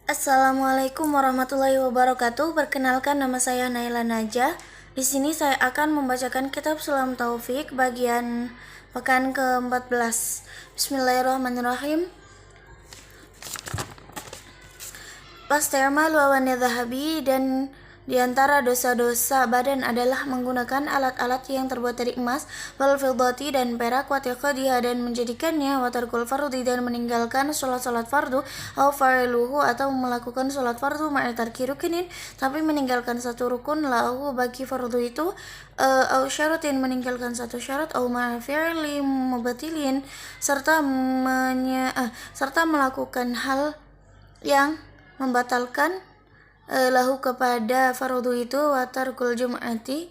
Assalamualaikum warahmatullahi wabarakatuh. Perkenalkan, nama saya Naila Najah. Di sini saya akan membacakan kitab Sulam Taufik bagian pekan ke-14. Bismillahirrahmanirrahim. Pastermal wawan dhahabi, dan di antara dosa-dosa badan adalah menggunakan alat-alat yang terbuat dari emas, wal fiddati dan perak, wa tiqadiha dan menjadikannya, wa tarkul fardhi dan meninggalkan salat-salat fardu, au fa'iluhu atau melakukan salat fardu ma'a tarki rukinin tapi meninggalkan satu rukun lahu bagi fardu itu, au syaratin meninggalkan satu syarat, au ma'a fi'li mubatilin serta melakukan hal yang membatalkan lahu kepada fardu itu, watarkul jum'ati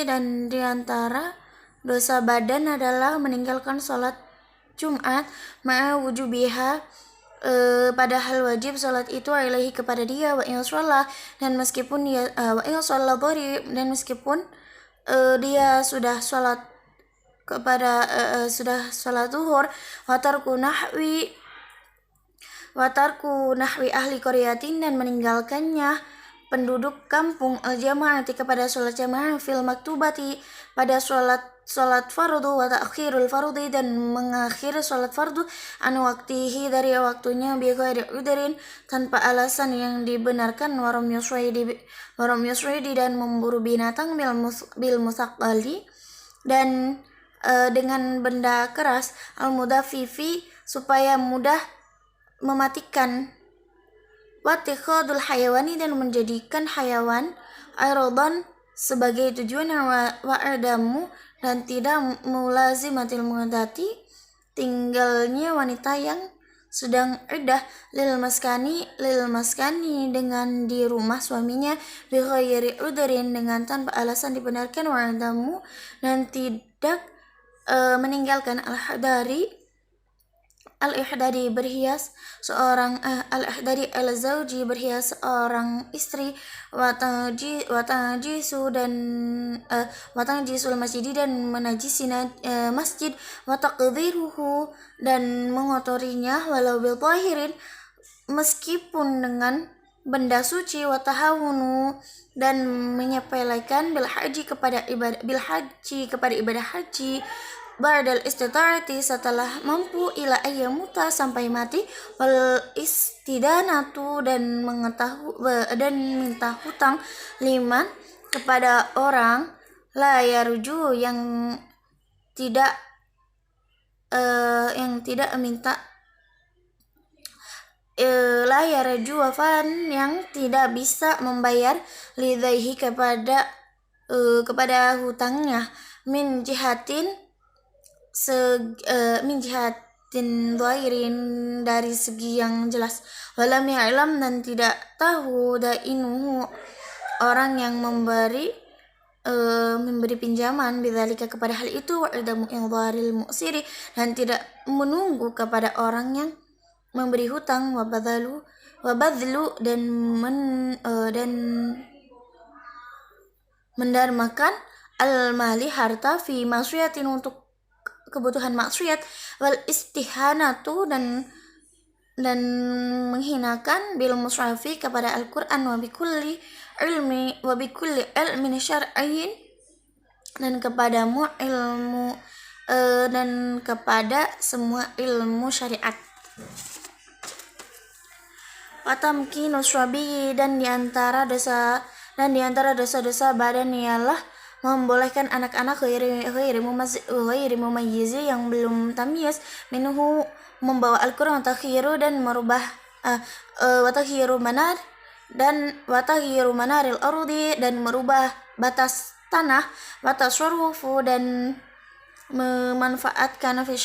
dan diantara dosa badan adalah meninggalkan sholat Jumat ma'a wujubiha padahal wajib sholat itu ilaihi kepada dia, wa in sholat dan meskipun dia dan meskipun dia sudah sholat kepada sudah sholat zuhur, watarku nahwi ahli qaryatin dan meninggalkannya penduduk kampung, al-jama'ati kepada sholat jamaah, fil maktubati pada sholat fardu, wa ta'khirul fardi dan mengakhiri sholat fardu, an waktihi dari waktunya, bi ghairi udrin tanpa alasan yang dibenarkan, waram yusridi dan memburu binatang, bil musaqqali dan dengan benda keras, al-mudafifi supaya mudah mematikan, watikhadul hayawani dan menjadikan hayawan, airodan sebagai tujuan, wa adamu dan tidak mulazimatil mudati tinggalnya wanita yang sedang iddah, lil maskani dengan di rumah suaminya, bi ghairi udrin dengan tanpa alasan dibenarkan, wa adamu dan tidak meninggalkan al-ihdadi berhias seorang al-zauji berhias seorang istri, watajisul masjid dan menajisi masjid, wataqdiruhu dan mengotorinya, walau bil tahirin meskipun dengan benda suci, watahawunu dan menyepelekan bil haji kepada ibadah haji, ba'dal istita'ati setelah mampu, ila ayyamuta sampai mati, wal istidanatu dan minta hutang, liman kepada orang, la yarju yang tidak minta la yarju wafan yang tidak bisa membayar, lidaihi kepada hutangnya, min jihatin dhahirin dari segi yang jelas, walam ya'lam dan tidak tahu, dainuhu orang yang memberi pinjaman, bidzalika kepada hal itu, wa adamu indharil mu'siri dan tidak menunggu kepada orang yang memberi hutang, wa badlu dan mendarmakan al-mali harta, fi maksiatin untuk kebutuhan maksiat, wal istihanatu dan menghinakan bil mushafi kepada Al-Qur'an, wa bikulli ilmin syar'iyyin dan kepada semua ilmu syariat. Watamkinu swabi dan diantara dosa-dosa badan ialah membolehkan anak-anak ghairi mumayyizi yang belum tamyiz, minhu membawa Al-Quran, watakhiru dan merubah watakhiru manaril ardi dan merubah batas tanah, watasarrufu dan memanfaatkan fi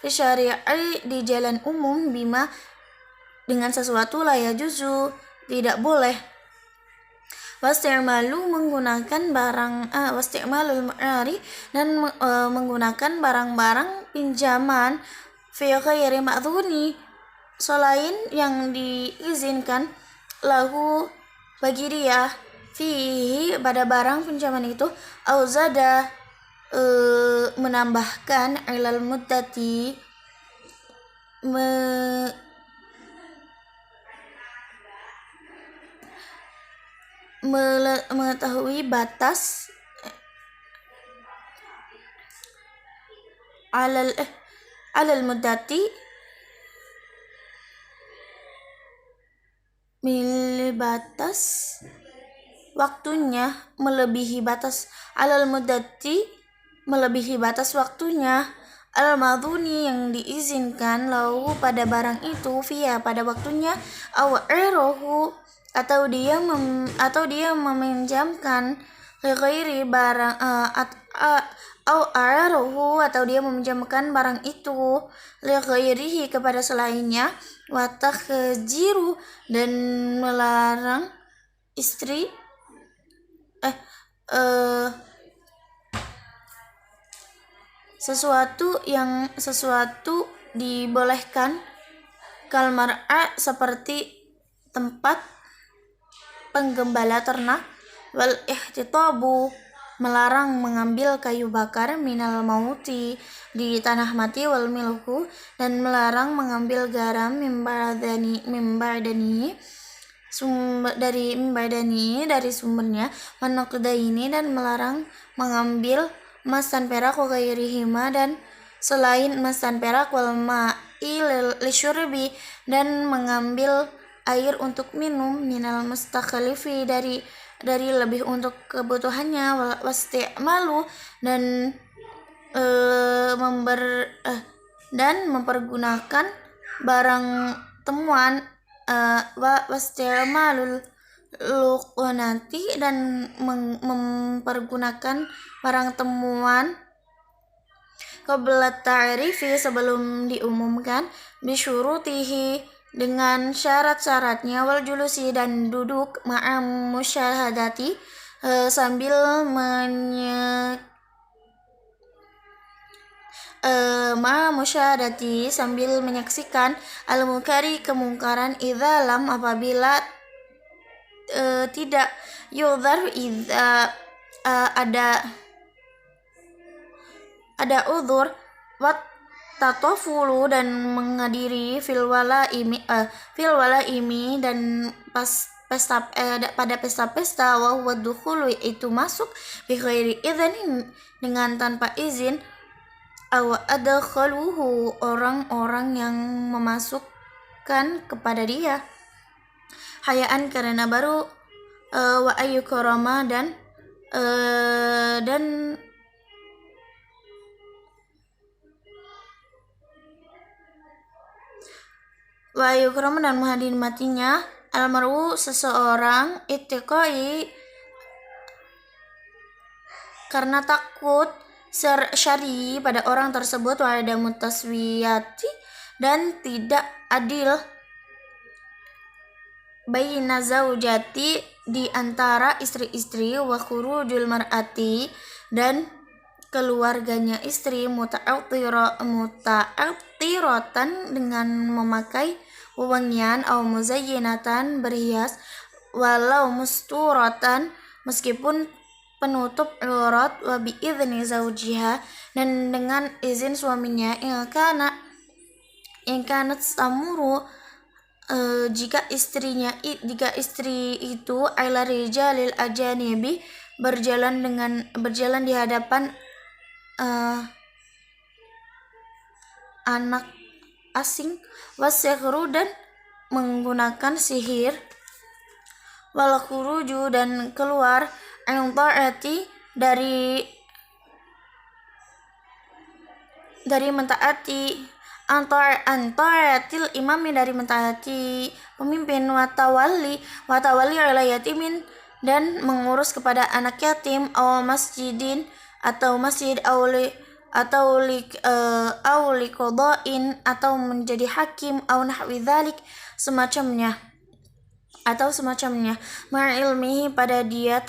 syari'i di jalan umum, bima dengan sesuatu, la yajuzu tidak boleh, wasti'malu menggunakan wasti'malul mu'ari dan menggunakan barang-barang pinjaman, fi ghairi ma'dzuni selain yang diizinkan, lahu bagi dia, fihi pada barang pinjaman itu, auzada menambahkan ilal muddati mengetahui batas alal muddati batas waktunya melebihi batas alal muddati melebihi batas waktunya al-madhuni yang diizinkan lahu pada barang itu via pada waktunya atau dia meminjamkan ghairi barang atau dia meminjamkan barang itu ghairihi kepada selainnya wa takhjiru dan melarang istri sesuatu dibolehkan kalmar'a seperti tempat penggembala ternak wal ihtitabu melarang mengambil kayu bakar minal mauti di tanah mati wal milhu dan melarang mengambil garam mimba'dani dari sumbernya manaqdaini dan melarang mengambil emas dan perak wa ghairihima dan selain emas dan perak wal ma'i lisyurbi dan mengambil air untuk minum minal mustakhlifi dari lebih untuk kebutuhannya wasti'malu dan mempergunakan barang temuan wasti'malul luqnati dan mempergunakan barang temuan qabla ta'rifi sebelum diumumkan bisyurutihi dengan syarat-syaratnya wal julusi dan duduk ma'am musyahadati sambil menyaksikan al-mukari kemungkaran idza lam apabila tidak yudhar idza ada udzur wat tatofulu dan menghadiri fil walaimi dan pada pesta-pesta wa huwa dukhulu itu masuk bi ghairi idzin dengan tanpa izin aw adkhaluhu orang-orang yang memasukkan kepada dia hayaan karena baru wa ayyukrama dan wa yukram dan menghormatinya almaru seseorang ittiqai karena takut syari pada orang tersebut wa ada mutaswiyati dan tidak adil baina zaujati di antara istri-istri wa khurujul mar'ati dan keluarganya istri muta'attiratan dengan memakai wewangian atau muzayyinatan berhias walau musturatan meskipun penutup aurat wa bi idzni zaujiha dan dengan izin suaminya in kanat samuru jika istri itu ala rijalil ajanibi berjalan di hadapan anak asing wasyahru dan menggunakan sihir wal khuruju dan keluar an ta'ati dari mentaati antaratil imami dari mentaati pemimpin watawali ala yatimin dan mengurus kepada anak yatim atau masjidin atau masjid atau liqadain atau menjadi hakim atau nahwi dzalik semacamnya ma'ilmihi padahal dia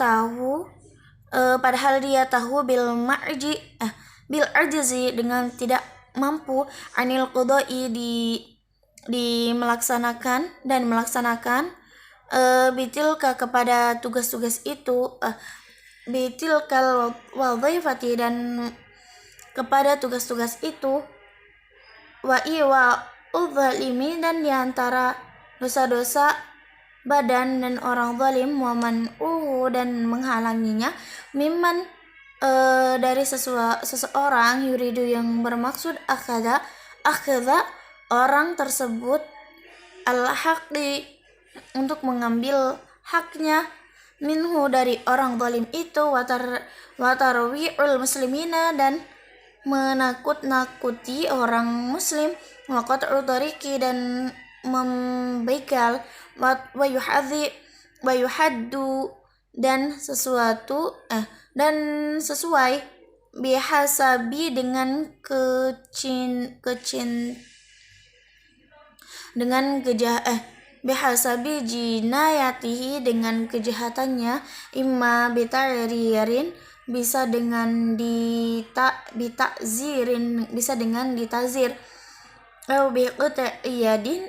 tahu bil ajzi dengan tidak mampu anil qada'i di melaksanakan bitilka kepada tugas-tugas itu bitilkal wadhifati dan kepada tugas-tugas itu wa iwa udzalimi dan diantara dosa-dosa badan dan orang zalim, waman dan menghalanginya, mimman dari seseorang yuridu yang bermaksud akhadha orang tersebut al-haqqi untuk mengambil haknya, minhu dari orang zalim itu, watarwi'ul muslimina dan menakut-nakuti orang muslim, wa qat'u tariqi dan membegal, wa yuhaddu dan sesuai bihasabi dengan bihasabi jinayatihi dengan kejahatannya, imma bita'ririn bisa dengan bitakzirin bisa dengan ditazir, atau biqta'iyadin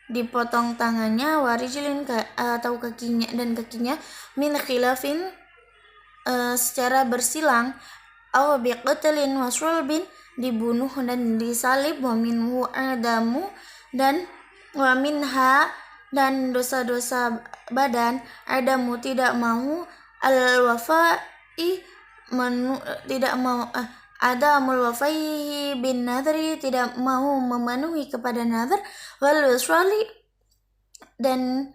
dipotong tangannya, warijlin atau kakinya min khilafin secara bersilang, atau biqatlin wasulbin dibunuh dan disalib, wa minhu adamu dan wa minha dan dosa-dosa badan, adamu tidak mau, al-wafa'i tidak mau, adamul wafai bin nadri tidak mau memenuhi kepada nadar, wal waswali dan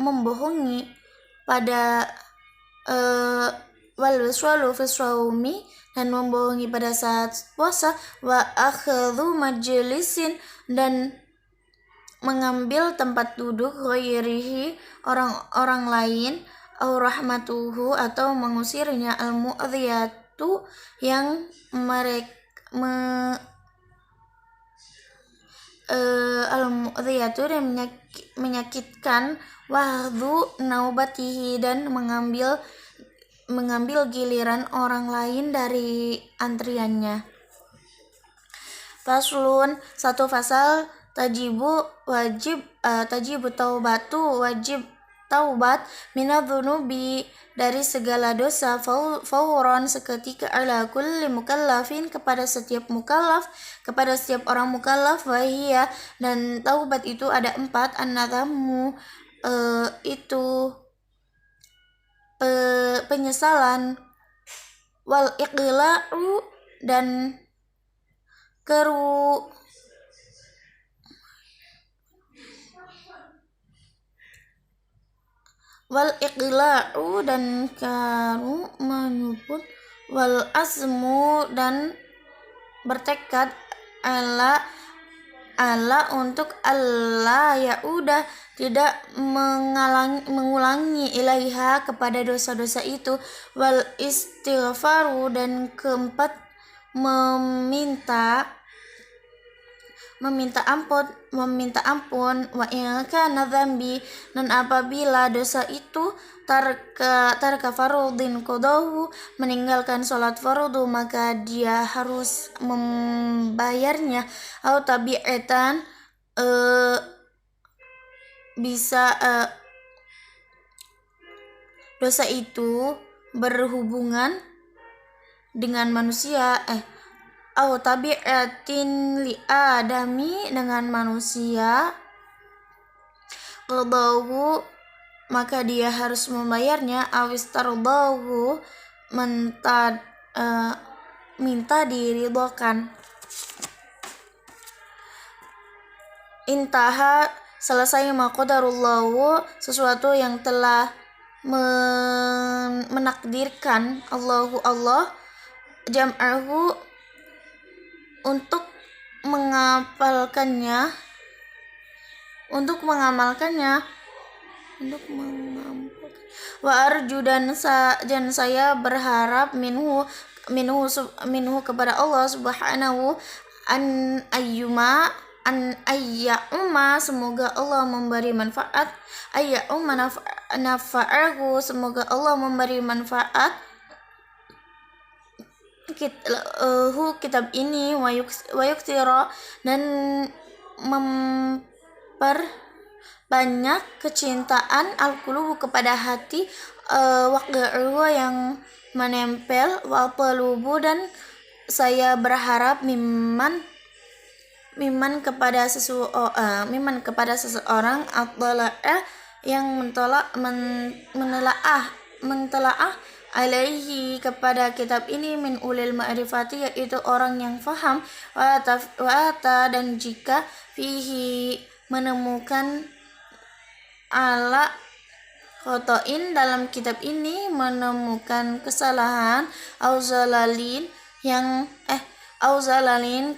membohongi pada wal waswalu fi shaumi dan membohongi pada saat puasa, wa akhadhu majlisin dan mengambil tempat duduk, ghairihi orang lain, au rahmatuhu atau mengusirnya, al-mu'dhiyatu yang al-mu'dhiyatu dan menyakitkan, wahdhu naubatihi dan mengambil giliran orang lain dari antriannya. Faslun, satu fasal, tajibu taubatu wajib taubat minadzunubi dari segala dosa, fauron seketika, ala kulli mukallafin kepada setiap orang mukallaf, wahiyya dan taubat itu ada 4, an-nadhamu itu penyesalan, wal iqla'u dan karu menyebut, wal azmu dan bertekad, ala untuk Allah ya udah tidak mengulangi ilaiha kepada dosa-dosa itu, wal istighfaru dan keempat meminta ampun, wa in kana dzambi dan apabila dosa itu tarka farudin qadahu meninggalkan salat fardu maka dia harus membayarnya, atau tabi'atan bisa dosa itu berhubungan dengan manusia, au tabi'atin li adami dengan manusia, qadahu maka dia harus membayarnya, awistardahu minta diridhokan. Intaha selesai maqdarullahu sesuatu yang telah menakdirkan Allah jam'ahu untuk mengamalkannya, wa arju dan saya berharap minhu kepada Allah subhanahu an ayya'umma semoga Allah memberi manfaat, ayya'umma nafa'ahu semoga Allah memberi manfaat kitab ini, wa yuktira dan memperbanyak kecintaan al-qulubu kepada hati, waqa'uhu yang menempel, wa qalubu dan saya berharap mimman miman kepada seseorang at-tala'ah yang mentelaah alaihi kepada kitab ini min ulil ma'rifati yaitu orang yang faham wa dan jika fihi menemukan ala khotoin dalam kitab ini menemukan kesalahan auzalalin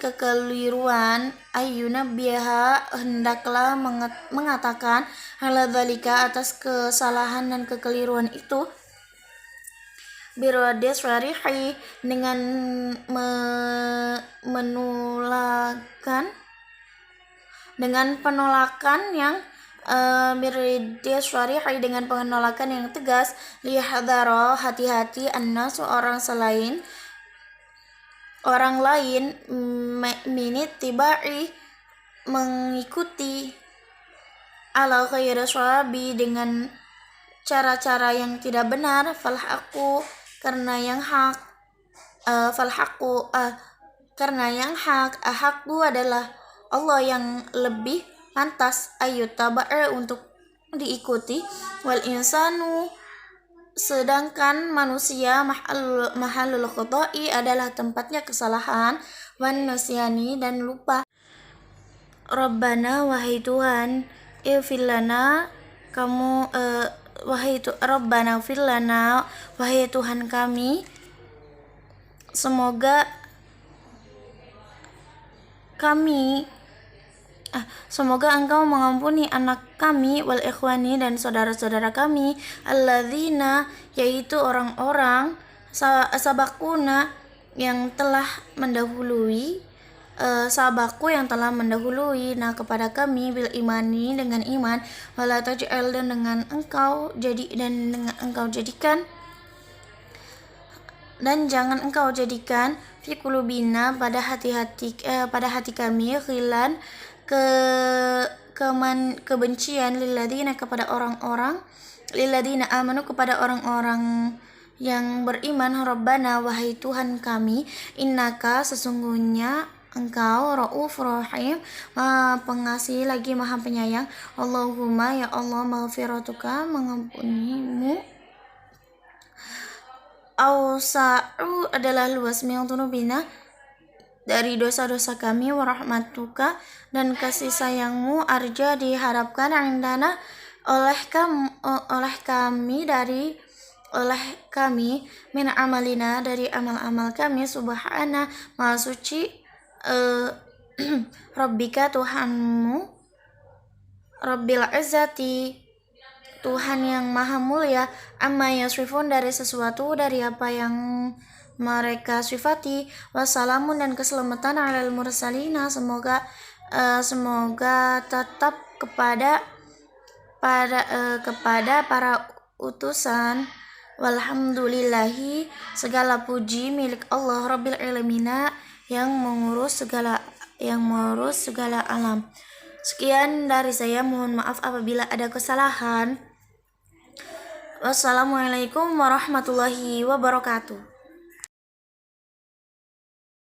kekeliruan ayyuna biha hendaklah mengatakan haladzalika atas kesalahan dan kekeliruan itu birodes warihi dengan penolakan yang birodes warihi dengan penolakan yang tegas liyahdaro hati-hati annasu orang lain minit tibai mengikuti ala khairi swabi dengan cara-cara yang tidak benar karena yang hak ahakku adalah Allah yang lebih pantas ayyutaba'a untuk diikuti wal insanu sedangkan manusia mahallul khoto'i adalah tempatnya kesalahan wan nasyani dan lupa. Rabbana wahai Tuhan ifillana kamu Rabbana fillana wahai Tuhan kami semoga Engkau mengampuni anak kami wal ikhwani dan saudara-saudara kami alladzina yaitu orang-orang sabakuna yang telah mendahului kepada kami bil imani dengan iman wala taj'al dan dengan engkau jadikan dan jangan engkau jadikan fi qulubina pada hati kami khilan kebencian lilladina amanu kepada orang-orang yang beriman. Rabbana wahai Tuhan kami innaka sesungguhnya Engkau Raufur Rahim Maha Pengasih lagi Maha Penyayang. Allahumma ya Allah maghfiratuka mengampunimu awsa'u adalah luas min dzunubina dari dosa-dosa kami warahmatuka dan kasih sayangmu arja diharapkan indana oleh kami min amalina dari amal-amal kami subhana maha suci Rabbika Tuhanmu Rabbil Izzati Tuhan yang maha mulia amma yasrifun dari sesuatu dari apa yang mereka sifati wassalamun dan keselamatan alal mursalina semoga tetap kepada para utusan walhamdulillahi segala puji milik Allah Rabbil Alamina yang mengurus segala alam. Sekian dari saya, mohon maaf apabila ada kesalahan. Wassalamualaikum warahmatullahi wabarakatuh.